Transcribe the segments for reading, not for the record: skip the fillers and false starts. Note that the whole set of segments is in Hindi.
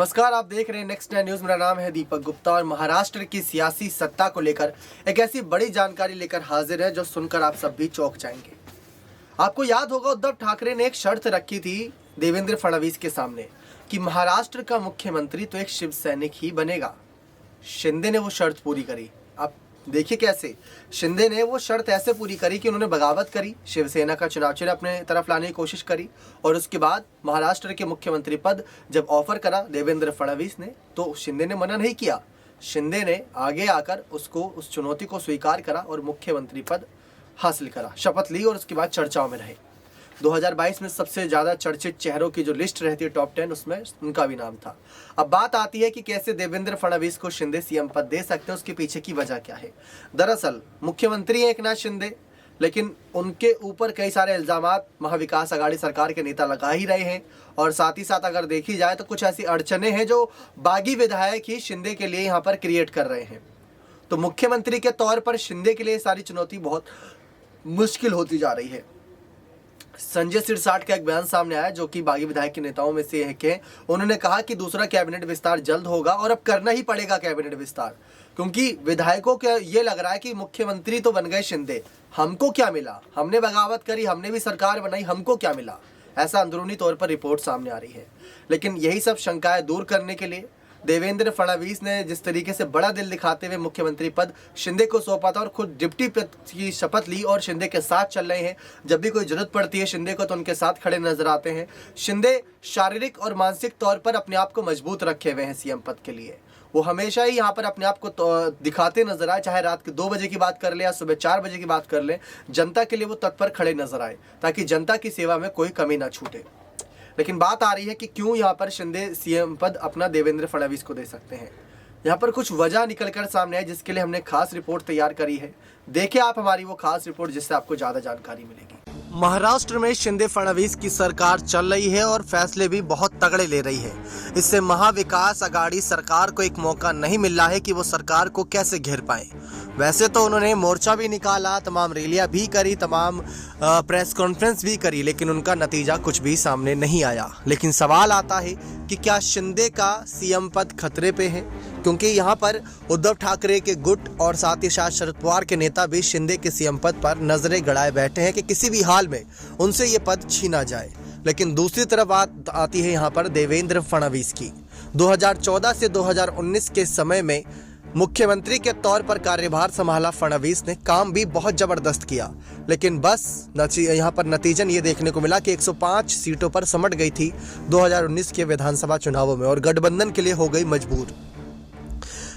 नमस्कार, आप देख रहे हैं नेक्स्ट न्यूज। मेरा नाम है दीपक गुप्ता और महाराष्ट्र की सियासी सत्ता को लेकर एक ऐसी बड़ी जानकारी लेकर हाजिर है जो सुनकर आप सब भी चौंक जाएंगे। आपको याद होगा, उद्धव ठाकरे ने एक शर्त रखी थी देवेंद्र फडणवीस के सामने कि महाराष्ट्र का मुख्यमंत्री तो एक शिव सैनिक ही बनेगा। शिंदे ने वो शर्त पूरी करी। आप देखिए कैसे शिंदे ने वो शर्त ऐसे पूरी करी कि उन्होंने बगावत करी, शिवसेना का चुनाव चिन्ह अपने तरफ लाने की कोशिश करी और उसके बाद महाराष्ट्र के मुख्यमंत्री पद जब ऑफर करा देवेंद्र फडणवीस ने, तो शिंदे ने मना नहीं किया। शिंदे ने आगे आकर उस चुनौती को स्वीकार करा और मुख्यमंत्री पद हासिल करा, शपथ ली और उसके बाद चर्चाओं में रहे। 2022 में सबसे ज़्यादा चर्चित चेहरों की जो लिस्ट रहती है टॉप 10, उसमें उनका भी नाम था। अब बात आती है कि कैसे देवेंद्र फडणवीस को शिंदे सीएम पद दे सकते हैं, उसके पीछे की वजह क्या है। दरअसल मुख्यमंत्री हैं एकनाथ शिंदे, लेकिन उनके ऊपर कई सारे इल्ज़ामात महाविकास आघाड़ी सरकार के नेता लगा ही रहे हैं और साथ ही साथ अगर देखी जाए तो कुछ ऐसी अड़चने हैं जो बागी विधायक ही शिंदे के लिए यहाँ पर क्रिएट कर रहे हैं। तो मुख्यमंत्री के तौर पर शिंदे के लिए सारी चुनौती बहुत मुश्किल होती जा रही है। संजय सिरसाट का एक बयान सामने आया जो कि बागी विधायक के नेताओं में से एक हैं। उन्होंने कहा कि दूसरा कैबिनेट विस्तार जल्द होगा और अब करना ही पड़ेगा कैबिनेट विस्तार, क्योंकि विधायकों को ये लग रहा है कि मुख्यमंत्री तो बन गए शिंदे, हमको क्या मिला, हमने बगावत करी, हमने भी सरकार बनाई, हमको क्या मिला। ऐसा अंदरूनी तौर पर रिपोर्ट सामने आ रही है। लेकिन यही सब शंकाएं दूर करने के लिए देवेंद्र फडणवीस ने जिस तरीके से बड़ा दिल दिखाते हुए मुख्यमंत्री पद शिंदे को सौंपा था और खुद डिप्टी की शपथ ली और शिंदे के साथ चल रहे हैं। जब भी कोई जरूरत पड़ती है शिंदे को तो उनके साथ खड़े नजर आते हैं। शिंदे शारीरिक और मानसिक तौर पर अपने आप को मजबूत रखे हुए हैं सीएम पद के लिए। वो हमेशा ही यहाँ पर अपने आप को दिखाते नजर आए, चाहे रात के 2 बजे की बात कर ले या सुबह 4 बजे की बात कर ले, जनता के लिए वो तत्पर खड़े नजर आए ताकि जनता की सेवा में कोई कमी ना छूटे। लेकिन बात आ रही है कि क्यों यहाँ पर शिंदे सीएम पद अपना देवेंद्र फडणवीस को दे सकते हैं। यहाँ पर कुछ वजह निकलकर सामने आई जिसके लिए हमने खास रिपोर्ट तैयार करी है। देखिए आप हमारी वो खास रिपोर्ट जिससे आपको ज्यादा जानकारी मिलेगी। महाराष्ट्र में शिंदे फडणवीस की सरकार चल रही है और फैसले भी बहुत तगड़े ले रही है। इससे महाविकास आघाड़ी सरकार को एक मौका नहीं मिल रहा है कि वो सरकार को कैसे घेर पाए। वैसे तो उन्होंने मोर्चा भी निकाला, तमाम रैलियां भी करी, तमाम प्रेस कॉन्फ्रेंस भी करी, लेकिन उनका नतीजा कुछ भी सामने नहीं आया। लेकिन सवाल आता है कि क्या शिंदे का सीएम पद खतरे पे है, क्योंकि यहाँ पर उद्धव ठाकरे के गुट और साथ ही साथ शरद पवार के नेता भी शिंदे के सीएम पद पर नजरें गड़ाए बैठे हैं कि किसी भी हाल में उनसे ये पद छीना जाए। लेकिन दूसरी तरफ बात आती है यहाँ पर देवेंद्र फडणवीस की। 2014 से 2019 के समय में मुख्यमंत्री के तौर पर कार्यभार संभाला फडणवीस ने, काम भी बहुत जबरदस्त किया, लेकिन बस यहाँ पर नतीजन ये देखने को मिला कि 105 सीटों पर समट गई थी 2019 के विधानसभा चुनावों में और गठबंधन के लिए हो गई मजबूर।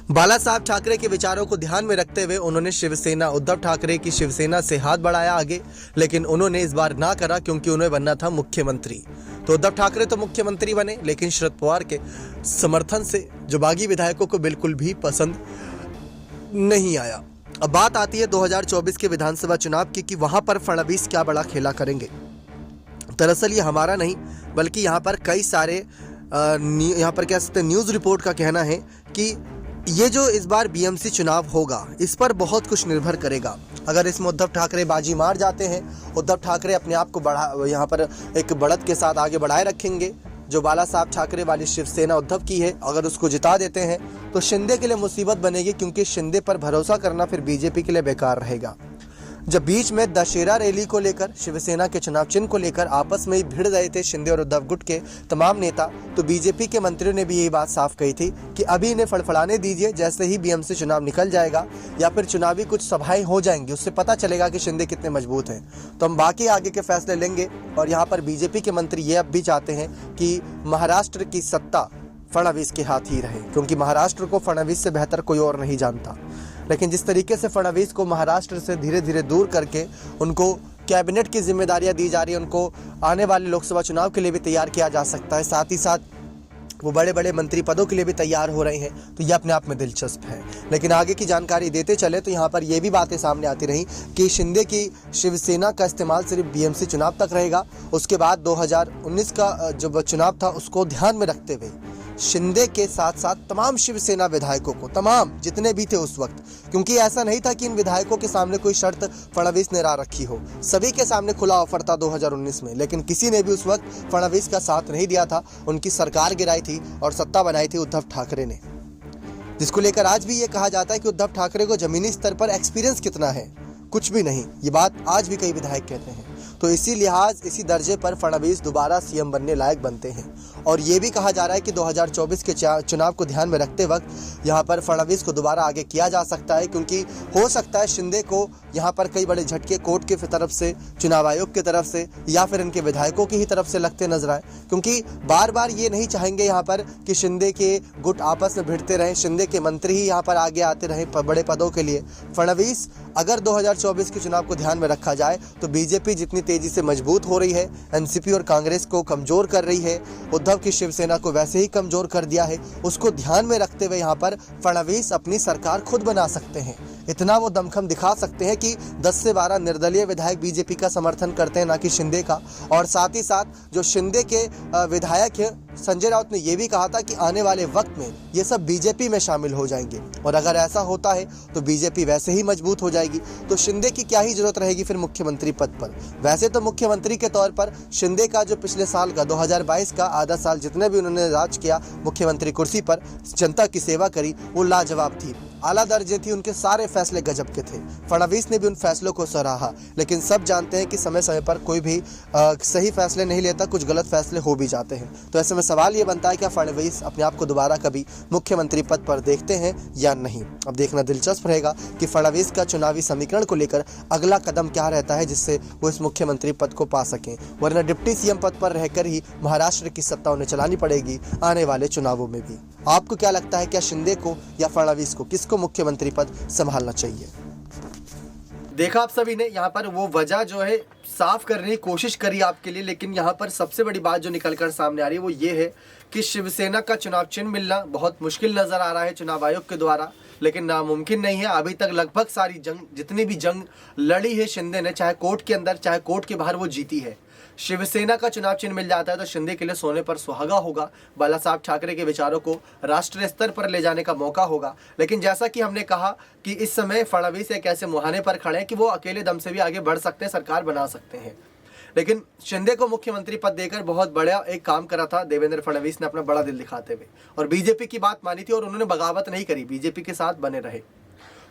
बाला साहब ठाकरे के विचारों को ध्यान में रखते हुए उन्होंने शिवसेना, उद्धव ठाकरे की शिवसेना से हाथ बढ़ाया आगे, लेकिन उन्होंने इस बार ना करा क्योंकि उन्हें बनना था मुख्यमंत्री। तो उद्धव ठाकरे तो मुख्यमंत्री बने, लेकिन शरद पवार के समर्थन से जो बागी विधायकों को बिल्कुल भी पसंद नहीं आया। अब बात आती है 2024 के विधानसभा चुनाव की कि वहां पर फडणवीस क्या बड़ा खेला करेंगे। दरअसल ये हमारा नहीं बल्कि यहाँ पर कई सारे यहाँ पर कह सकते हैं न्यूज़ रिपोर्ट का कहना है कि ये जो इस बार बीएमसी चुनाव होगा इस पर बहुत कुछ निर्भर करेगा। अगर इसमें उद्धव ठाकरे बाजी मार जाते हैं, उद्धव ठाकरे अपने आप को यहाँ पर एक बढ़त के साथ आगे बढ़ाए रखेंगे। जो बाला साहब ठाकरे वाली शिवसेना उद्धव की है, अगर उसको जिता देते हैं तो शिंदे के लिए मुसीबत बनेगी, क्योंकि शिंदे पर भरोसा करना फिर बीजेपी के लिए बेकार रहेगा। जब बीच में दशहरा रैली को लेकर, शिवसेना के चुनाव चिन्ह को लेकर आपस में ही भिड़ रहे थे शिंदे और उद्धव गुट के तमाम नेता, तो बीजेपी के मंत्रियों ने भी यही बात साफ कही थी कि अभी इन्हें फड़फड़ाने दीजिए, जैसे ही बीएमसी चुनाव निकल जाएगा या फिर चुनावी कुछ सभाएं हो जाएंगी उससे पता चलेगा कि शिंदे कितने मजबूत हैं, तो हम बाकी आगे के फैसले लेंगे। और यहाँ पर बीजेपी के मंत्री ये अब भी चाहते हैं कि महाराष्ट्र की सत्ता फडणवीस के हाथ ही रहे, क्योंकि महाराष्ट्र को फडणवीस से बेहतर कोई और नहीं जानता। लेकिन जिस तरीके से फडणवीस को महाराष्ट्र से धीरे धीरे दूर करके उनको कैबिनेट की जिम्मेदारियां दी जा रही है, उनको आने वाले लोकसभा चुनाव के लिए भी तैयार किया जा सकता है, साथ ही साथ वो बड़े बड़े मंत्री पदों के लिए भी तैयार हो रहे हैं, तो ये अपने आप में दिलचस्प है। लेकिन आगे की जानकारी देते चले तो यहाँ पर ये भी बातें सामने आती रही कि शिंदे की शिवसेना का इस्तेमाल सिर्फ बीएमसी चुनाव तक रहेगा। उसके बाद 2019 का जो चुनाव था उसको ध्यान में रखते हुए शिंदे के साथ साथ तमाम शिवसेना विधायकों को, तमाम जितने भी थे उस वक्त, क्योंकि ऐसा नहीं था कि इन विधायकों के सामने कोई शर्त फडणवीस ने ला रखी हो, सभी के सामने खुला ऑफर था 2019 में, लेकिन किसी ने भी उस वक्त फडणवीस का साथ नहीं दिया था। उनकी सरकार गिराई थी और सत्ता बनाई थी उद्धव ठाकरे ने, जिसको लेकर आज भी ये कहा जाता है कि उद्धव ठाकरे को जमीनी स्तर पर एक्सपीरियंस कितना है, कुछ भी नहीं। ये बात आज भी कई विधायक कहते हैं। तो इसी लिहाज, इसी दर्जे पर फडणवीस दोबारा सीएम बनने लायक बनते हैं। और ये भी कहा जा रहा है कि 2024 के चुनाव को ध्यान में रखते वक्त यहाँ पर फडणवीस को दोबारा आगे किया जा सकता है, क्योंकि हो सकता है शिंदे को यहाँ पर कई बड़े झटके कोर्ट की तरफ से, चुनाव आयोग की तरफ से या फिर इनके विधायकों की ही तरफ से लगते नजर आए, क्योंकि बार बार ये नहीं चाहेंगे यहाँ पर कि शिंदे के गुट आपस में भिड़ते रहें, शिंदे के मंत्री ही यहाँ पर आगे आते रहें बड़े पदों के लिए। फडणवीस, अगर 2024 के चुनाव को ध्यान में रखा जाए तो बीजेपी जितनी तेजी से मजबूत हो रही है, एनसीपी और कांग्रेस को कमजोर कर रही है, उद्धव की शिवसेना को वैसे ही कमजोर कर दिया है, उसको ध्यान में रखते हुए यहाँ पर फडणवीस अपनी सरकार खुद बना सकते हैं। इतना वो दमखम दिखा सकते हैं कि 10 से 12 निर्दलीय विधायक बीजेपी का समर्थन करते हैं, ना कि शिंदे का। और साथ ही साथ जो शिंदे के विधायक हैं, संजय राउत ने यह भी कहा था कि आने वाले वक्त में ये सब बीजेपी में शामिल हो जाएंगे, और अगर ऐसा होता है तो बीजेपी वैसे ही मजबूत हो जाएगी। तो शिंदे की क्या ही जरूरत रहेगी फिर मुख्यमंत्री पद पर। वैसे तो मुख्यमंत्री के तौर पर शिंदे का जो पिछले साल का 2022 का आधा साल जितने भी उन्होंने राज किया, मुख्यमंत्री कुर्सी पर जनता की सेवा करी, वो लाजवाब थी, आला दर्जे थी, उनके सारे फैसले गजब के थे। फडणवीस ने भी उन फैसलों को सराहा, लेकिन सब जानते हैं कि समय समय पर कोई भी सही फैसले नहीं लेता, कुछ गलत फैसले हो भी जाते हैं। तो ऐसे में सवाल ये बनता है क्या फडणवीस अपने आप को दोबारा कभी मुख्यमंत्री पद पर देखते हैं या नहीं। अब देखना दिलचस्प रहेगा कि फडणवीस का चुनावी समीकरण को लेकर अगला कदम क्या रहता है, जिससे वो इस मुख्यमंत्री पद को पा सकें, वरना डिप्टी सीएम पद पर रहकर ही महाराष्ट्र की सत्ता उन्हें चलानी पड़ेगी आने वाले चुनावों में भी। आपको क्या लगता है, क्या शिंदे को या फडणवीस को, किसको मुख्यमंत्री पद संभालना चाहिए? देखा आप सभी ने यहाँ पर वो वजह जो है साफ करने की कोशिश करी आपके लिए, लेकिन यहाँ पर सबसे बड़ी बात जो निकल कर सामने आ रही है वो ये है कि शिवसेना का चुनाव चिन्ह मिलना बहुत मुश्किल नजर आ रहा है चुनाव आयोग के द्वारा, लेकिन नामुमकिन नहीं है। अभी तक लगभग सारी जंग, जितनी भी जंग लड़ी है शिंदे ने, चाहे कोर्ट के अंदर चाहे कोर्ट के बाहर, वो जीती है। शिवसेना का चुनाव चिन्ह मिल जाता है तो शिंदे के लिए सोने पर सुहागा होगा, बाला साहब ठाकरे के विचारों को राष्ट्रीय स्तर पर ले जाने का मौका होगा। लेकिन जैसा कि हमने कहा कि इस समय फडणवीस एक ऐसे मुहाने पर खड़े हैं कि वो अकेले दम से भी आगे बढ़ सकते हैं, सरकार बना सकते हैं। लेकिन शिंदे को मुख्यमंत्री पद देकर बहुत बड़ा एक काम करा था देवेंद्र फडणवीस ने, अपना बड़ा दिल दिखाते हुए, और बीजेपी की बात मानी थी और उन्होंने बगावत नहीं करी, बीजेपी के साथ बने रहे।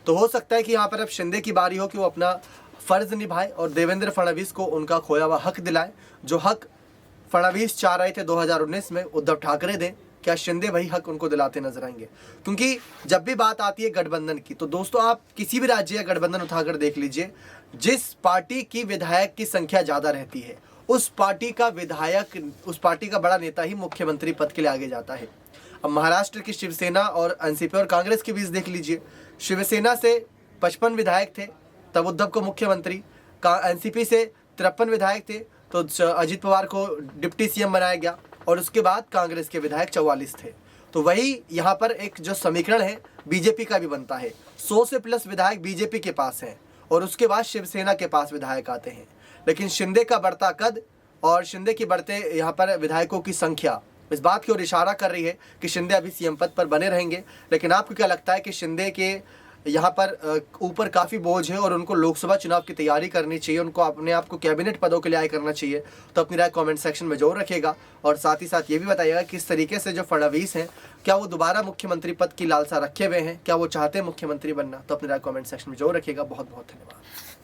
तो हो सकता है कि यहाँ पर अब शिंदे की बारी हो कि वो अपना फर्ज निभाए और देवेंद्र फडणवीस को उनका खोया हुआ हक दिलाए, जो हक फडणवीस चाह रहे थे 2019 में उद्धव ठाकरे दें। क्या शिंदे वही हक उनको दिलाते नजर आएंगे? क्योंकि जब भी बात आती है गठबंधन की, तो दोस्तों आप किसी भी राज्य का गठबंधन उठाकर देख लीजिए, जिस पार्टी की विधायक की संख्या ज्यादा रहती है उस पार्टी का विधायक, उस पार्टी का बड़ा नेता ही मुख्यमंत्री पद के लिए आगे जाता है। अब महाराष्ट्र की शिवसेना और एनसीपी और कांग्रेस के बीच देख लीजिए, शिवसेना से 55 विधायक थे तब उद्धव को मुख्यमंत्री, एनसीपी से 53 विधायक थे तो अजित पवार को डिप्टी सीएम बनाया गया, और उसके बाद कांग्रेस के विधायक 44 थे। तो वही यहाँ पर एक जो समीकरण है बीजेपी का भी बनता है, 100 से प्लस विधायक बीजेपी के पास हैं और उसके बाद शिवसेना के पास विधायक आते हैं। लेकिन शिंदे का बढ़ता कद और शिंदे की बढ़ते यहाँ पर विधायकों की संख्या इस बात की ओर इशारा कर रही है कि शिंदे अभी सीएम पद पर बने रहेंगे। लेकिन आपको क्या लगता है कि शिंदे के यहाँ पर ऊपर काफ़ी बोझ है और उनको लोकसभा चुनाव की तैयारी करनी चाहिए, उनको अपने आप को कैबिनेट पदों के लिए आय करना चाहिए? तो अपनी राय कमेंट सेक्शन में जरूर रखिएगा, और साथ ही साथ ये भी बताइएगा किस तरीके से जो फडणवीस हैं, क्या वो दोबारा मुख्यमंत्री पद की लालसा रखे हुए हैं, क्या वो चाहते हैं मुख्यमंत्री बनना? तो अपनी राय कमेंट सेक्शन में जरूर रखिएगा। बहुत बहुत धन्यवाद।